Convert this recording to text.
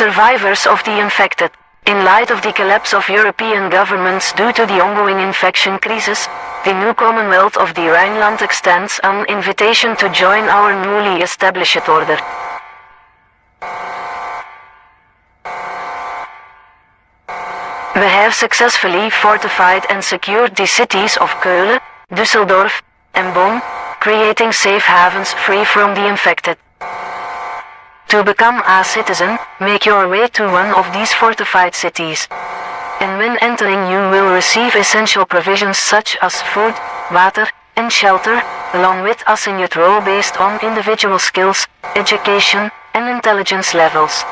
survivors of the infected. In light of the collapse of European governments due to the ongoing infection crisis, the new Commonwealth of the Rhineland extends an invitation to join our newly established order. We have successfully fortified and secured the cities of Keulen, Düsseldorf, and Bonn, creating safe havens free from the infected. To become a citizen, make your way to one of these fortified cities. And when entering you will receive essential provisions such as food, water, and shelter, along with a signet role based on individual skills, education, and intelligence levels.